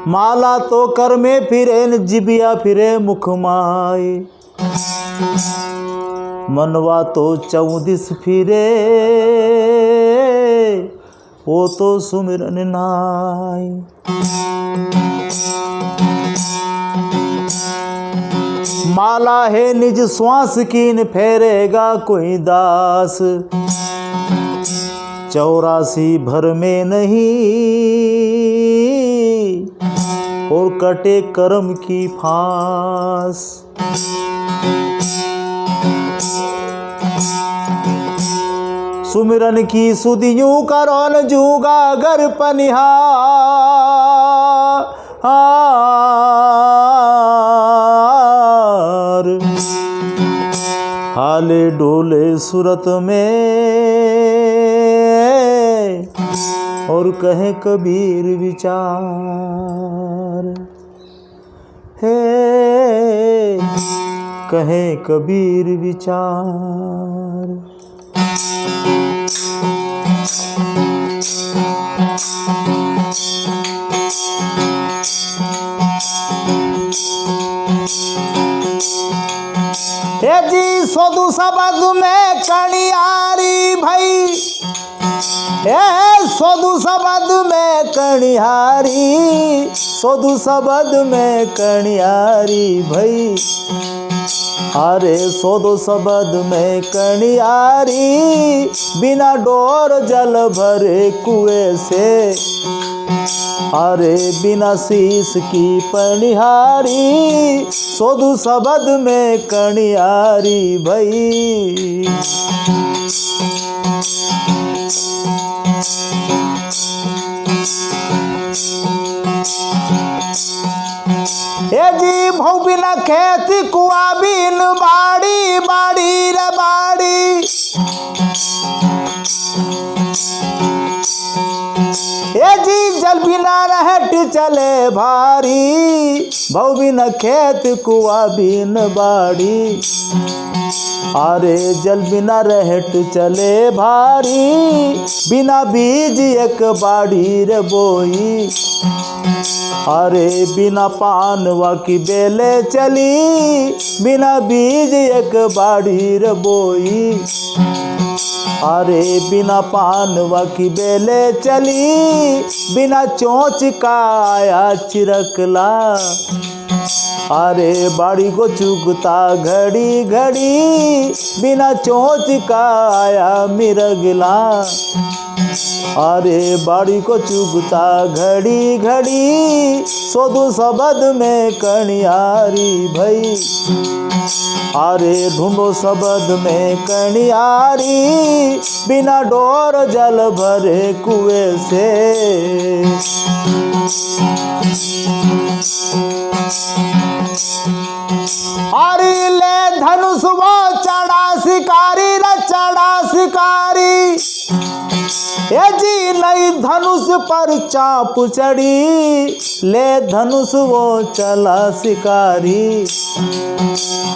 माला तो कर में फिरे न जिबिया फिरे मुख माए, मनवा तो 14 फिरे वो तो सुमिरन नाय। माला है निज श्वास कीन फेरेगा कोई दास, 84 भर में नहीं और कटे कर्म की फांस। सुमिरन की सुधियूं करो न जूगा गर पनिहार, हाले डोले सूरत में और कहे कबीर विचार, हे कहे कबीर विचार। हे जी सोदू सबद में कणियारी भई, हे सोदू सबद में कणियारी, सोदू सबद में कणियारी भई। अरे सोदू सबद में कणियारी, बिना डोर जल भरे कुएं से, अरे बिना शीश की पनिहारी, सोदू सबद में कणियारी भई। हे जी भौ बिना खेत कुआ बिन बाड़ी, बाड़ी रे बाड़ी। हे जी जल बिना रहट चले भारी, भौ बिना खेत कुआ बिन बाड़ी। अरे जल बिना रहट चले भारी, बिना बीज एक बाड़ी रे बोई। अरे बिना पानवा की बेले चली, बिना बीज एक बाड़ी रे बोई। अरे बिना पानवा की बेले चली, बिना चोंच का आया चिरकला। अरे बाड़ी को चुगता घड़ी घड़ी, बिना चोंच का आया मिरगला। अरे बाड़ी को चुगता घड़ी घड़ी, सोदू सबद में कणियारी भई। अरे ढूंढो सबद में कणियारी, बिना डोर जल भरे कुएं से। अरे ले धनुष वो चढ़ा शिकारी रे चढ़ा शिकारी। ये जी नई धनुष पर चाप चढ़ी, ले धनुष वो चला शिकारी।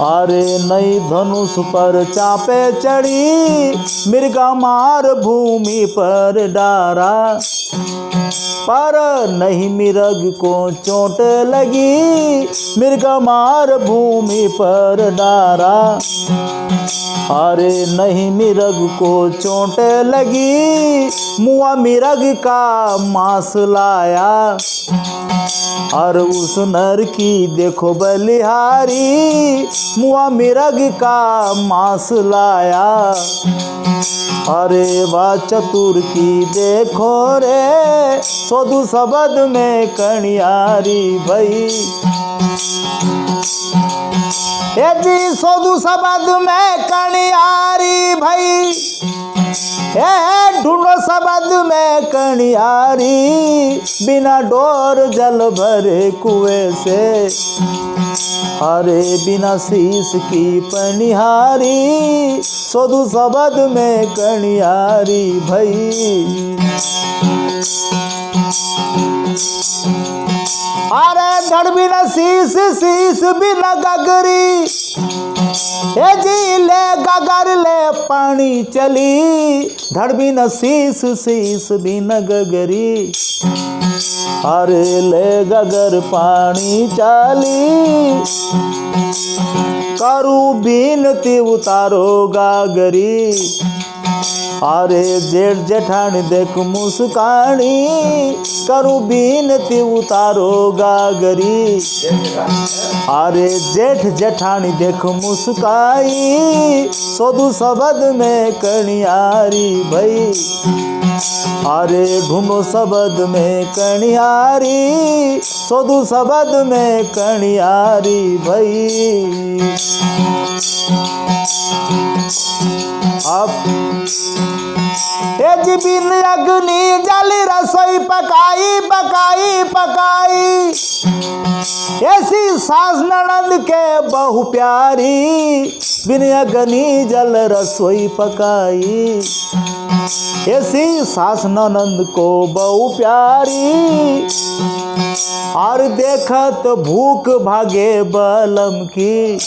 अरे नई धनुष पर चापे चढ़ी, मृगा मार भूमि पर डारा। पर नहीं मिर्ग को चोट लगी, मृगा मार भूमि पर डारा। अरे नहीं मिर्ग को चोट लगी, मुआ मिर्ग का मांस लाया। और उस नर की देखो बलिहारी, मुआ मिर्ग का मांस लाया। अरे वाह चतुर की देखो रे, सोदू सबद में कणियारी भई। हे जी सोदू सबद में कणियारी भई। हे ढूंढो सबद में कणियारी, बिना डोर जल भरे कुएं से। अरे बिना शीश की पनिहारी, सोदू सबद में कणियारी भई। अरे धड़ बिना शीश शीश बिना गगरी, ए जी ले गगर ले पानी चली, धड़ बिना शीश शीश बिना गगरी, अरे ले गगर पानी चली, करू बीनती उतारो गागरी, अरे जेठ जेठानी देख मुस्कानी, करू बीनती उतारो गागरी, अरे जेठ जेठानी देख मुस्काई, सोदू शब्द में कणियारी भई, अरे ढूंढो शब्द में कणियारी, सोदू शब्द में कणियारी भई। अब जी बिन अग्नि जल रसोई पकाई पकाई पकाई, ऐसी सास ननद के बहु प्यारी, बिन अग्नि जल रसोई पकाई, ऐसी सास ननद को बहु प्यारी, और देखत भूख भागे बलम की,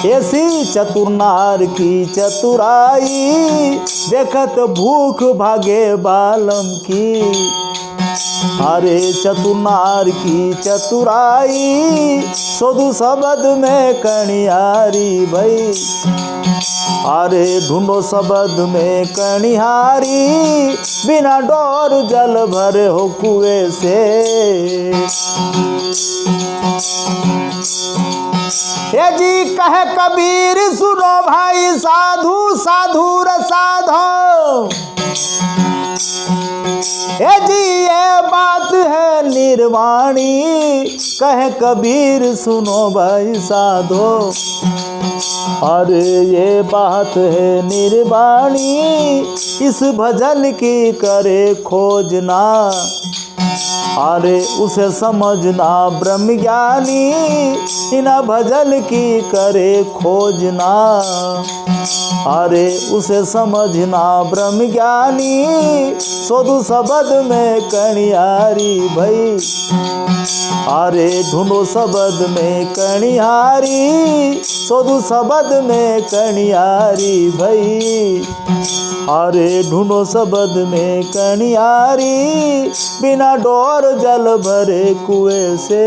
ऐसी चतुर नार की चतुराई, देखत भूख भागे बालम की, अरे चतुर नार की चतुराई, सोदू शब्द में कणियारी भई, अरे ढूंढो शब्द में कणिहारी, बिना डोर जल भरे हो कुएं से, हे जी कहे कबीर सुनो भाई साधु साधु रसाधो, हे जी ये बात है निर्वाणी, कहे कबीर सुनो भाई साधो, अरे ये बात है निर्वाणी, इस भजन की करे खोजना, अरे उसे समझना ब्रह्म ज्ञानी, इन भजन की करे खोजना, अरे उसे समझना ब्रह्म ज्ञानी, सोदू शब्द में कणियारी भई, अरे ढूंढो शब्द में कणिहारी, सोदू शब्द में कणियारी भई, अरे ढूंढो शब्द में कणियारी, बिना डोर जल भरे कुएं से।